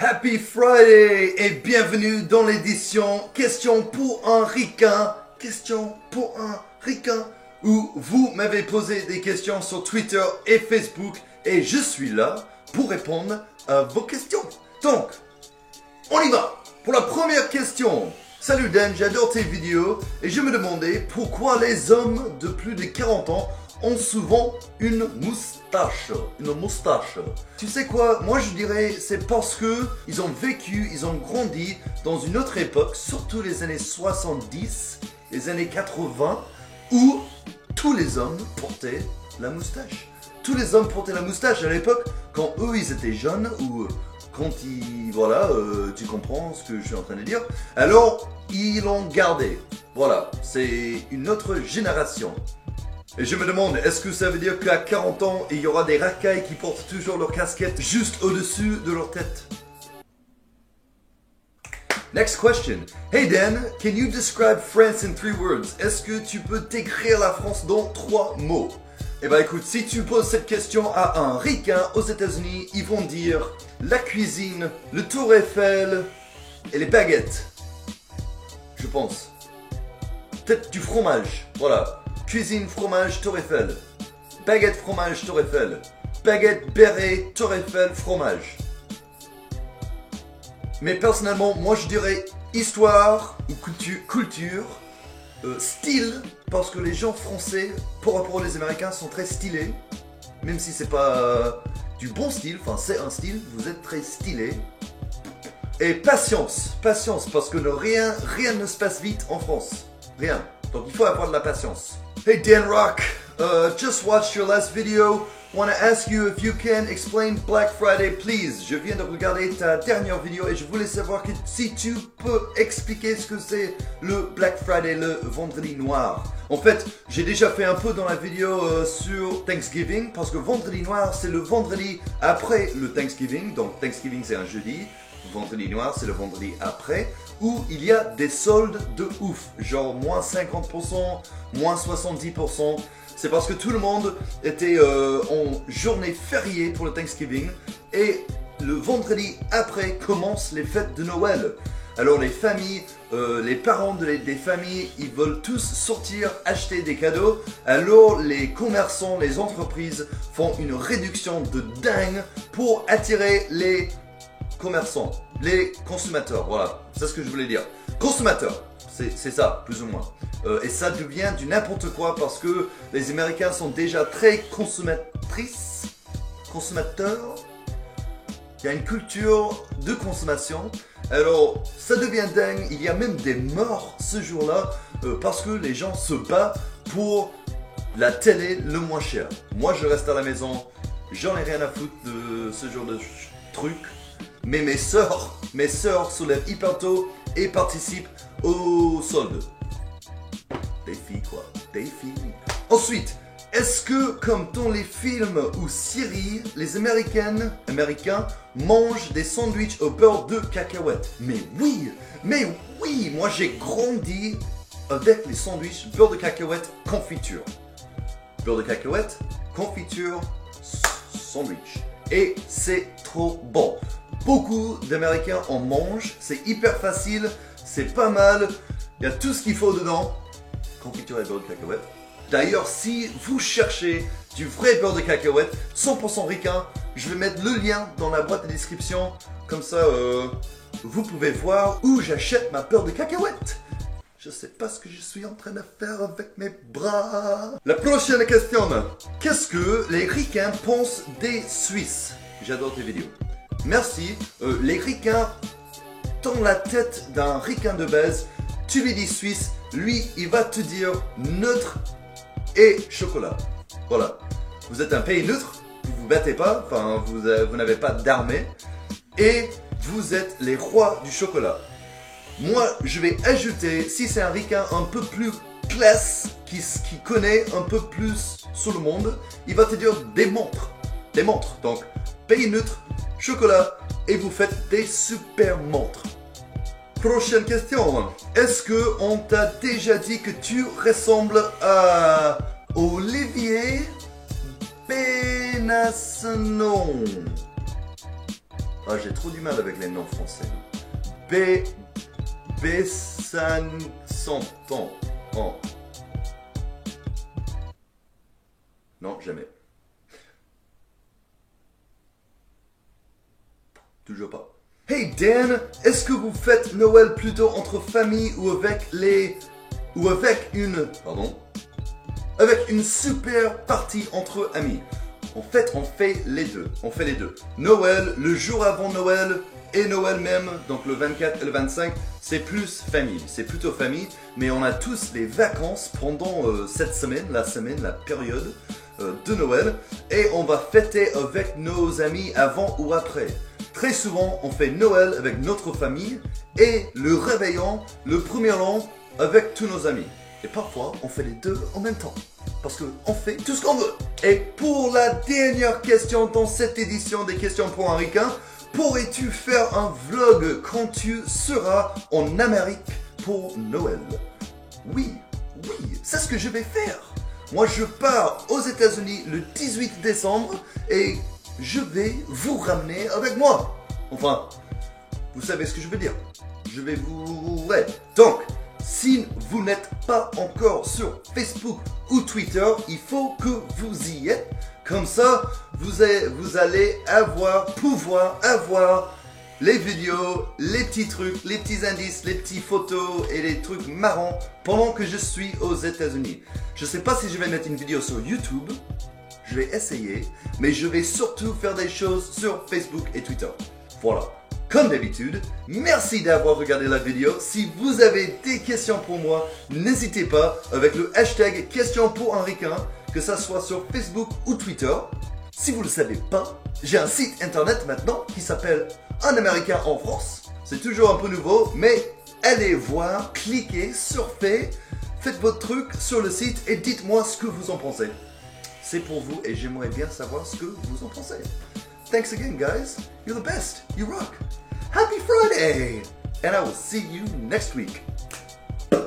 Happy Friday et bienvenue dans l'édition Question pour un ricain. Question pour un ricain. Où vous m'avez posé des questions sur Twitter et Facebook et je suis là pour répondre à vos questions. Donc, on y va pour la première question. Salut Dan, j'adore tes vidéos et je me demandais pourquoi les hommes de plus de 40 ans ont souvent une moustache. Une moustache. Tu sais quoi? Moi je dirais c'est parce que ils ont vécu, ils ont grandi dans une autre époque, surtout les années 70, les années 80, où tous les hommes portaient la moustache. Tous les hommes portaient la moustache à l'époque quand eux ils étaient jeunes ou quand ils... Voilà, tu comprends ce que je suis en train de dire. Alors, ils l'ont gardé. Voilà, c'est une autre génération. Et je me demande, est-ce que ça veut dire qu'à 40 ans, il y aura des racailles qui portent toujours leur casquette juste au-dessus de leur tête? Next question. Hey Dan, can you describe France in 3 words? Est-ce que tu peux décrire la France dans 3 mots? Eh ben écoute, si tu poses cette question à un ricain aux États-Unis, ils vont dire la cuisine, le Tour Eiffel et les baguettes. Je pense. Peut-être du fromage. Voilà. Cuisine, fromage, Tour Eiffel. Baguette, fromage, Tour Eiffel. Baguette, béret, Tour Eiffel, fromage. Mais personnellement, moi je dirais histoire ou culture, style, parce que les gens français, par rapport aux Américains, sont très stylés. Même si c'est pas du bon style, enfin c'est un style, vous êtes très stylé. Et patience, parce que rien ne se passe vite en France. Rien. Donc il faut avoir de la patience. Hey Dan Rock, just watched your last video. Wanna ask you if you can explain Black Friday, please. Je viens de regarder ta dernière vidéo et je voulais savoir si tu peux expliquer ce que c'est le Black Friday, le vendredi noir. En fait, j'ai déjà fait un peu dans la vidéo sur Thanksgiving parce que vendredi noir, c'est le vendredi après le Thanksgiving. Donc Thanksgiving, c'est un jeudi. Vendredi noir, c'est le vendredi après, où il y a des soldes de ouf, genre moins 50%, moins 70%. C'est parce que tout le monde était en journée fériée pour le Thanksgiving et le vendredi après commencent les fêtes de Noël. Alors les familles, les parents des familles, ils veulent tous sortir acheter des cadeaux. Alors les commerçants, les entreprises font une réduction de dingue pour attirer les commerçants, les consommateurs, voilà, c'est ce que je voulais dire. Consommateurs, c'est ça, plus ou moins. Et ça devient du n'importe quoi parce que les Américains sont déjà très consommateurs. Il y a une culture de consommation. Alors, ça devient dingue. Il y a même des morts ce jour-là parce que les gens se battent pour la télé le moins cher. Moi, je reste à la maison. J'en ai rien à foutre de ce genre de truc. Mais mes sœurs se lèvent hyper tôt et participent aux soldes. Des filles quoi, des filles. Ensuite, est-ce que comme dans les films ou séries, les Américains mangent des sandwichs au beurre de cacahuète? Mais oui, moi j'ai grandi avec les sandwichs beurre de cacahuète confiture. Beurre de cacahuète, confiture, sandwich. Et c'est trop bon. Beaucoup d'Américains en mangent, c'est hyper facile, c'est pas mal, il y a tout ce qu'il faut dedans. Confiture et beurre de cacahuète. D'ailleurs, si vous cherchez du vrai beurre de cacahuète, 100% ricain, je vais mettre le lien dans la boîte de description. Comme ça, vous pouvez voir où j'achète ma beurre de cacahuète. Je sais pas ce que je suis en train de faire avec mes bras. La prochaine question. Qu'est-ce que les ricains pensent des Suisses? J'adore tes vidéos. Merci. Les ricains, dans la tête d'un ricain de base, tu lui dis Suisse, lui, il va te dire neutre et chocolat. Voilà. Vous êtes un pays neutre, vous vous battez pas, enfin, vous n'avez pas d'armée, et vous êtes les rois du chocolat. Moi, je vais ajouter, si c'est un ricain un peu plus classe, qui connaît un peu plus sur le monde, il va te dire des montres. Des montres. Donc, pays neutre, chocolat, et vous faites des super montres. Prochaine question. Est-ce que on t'a déjà dit que tu ressembles à Olivier Benasnon? Ah, j'ai trop du mal avec les noms français. B... Bessançon. Oh. Non, jamais. Toujours pas. Hey Dan, est-ce que vous faites Noël plutôt entre famille ou avec les... ou avec une... Pardon? Avec une super partie entre amis? En fait, on fait les deux. On fait les deux. Noël, le jour avant Noël et Noël même, donc le 24 et le 25, c'est plus famille. C'est plutôt famille, mais on a tous les vacances pendant cette semaine, la période de Noël, et on va fêter avec nos amis avant ou après. Très souvent, on fait Noël avec notre famille et le réveillon, le premier an, avec tous nos amis. Et parfois, on fait les deux en même temps. Parce qu'on fait tout ce qu'on veut. Et pour la dernière question dans cette édition des questions pour un ricain, pourrais-tu faire un vlog quand tu seras en Amérique pour Noël? Oui, c'est ce que je vais faire. Moi, je pars aux États-Unis le 18 décembre et je vais vous ramener avec moi. Enfin, vous savez ce que je veux dire. Je vais vous... Ouais. Donc, si vous n'êtes pas encore sur Facebook ou Twitter, il faut que vous y êtes. Comme ça, vous allez pouvoir avoir les vidéos, les petits trucs, les petits indices, les petites photos et les trucs marrants pendant que je suis aux États-Unis. Je ne sais pas si je vais mettre une vidéo sur YouTube. Je vais essayer, mais je vais surtout faire des choses sur Facebook et Twitter. Voilà. Comme d'habitude, merci d'avoir regardé la vidéo. Si vous avez des questions pour moi, n'hésitez pas avec le hashtag questions pour un ricain, que ça soit sur Facebook ou Twitter. Si vous ne le savez pas, j'ai un site internet maintenant qui s'appelle Un Américain en France. C'est toujours un peu nouveau, mais allez voir, cliquez, surfez, faites votre truc sur le site et dites-moi ce que vous en pensez. C'est pour vous et j'aimerais bien savoir ce que vous en pensez. Thanks again, guys. You're the best. You rock. Happy Friday! And I will see you next week.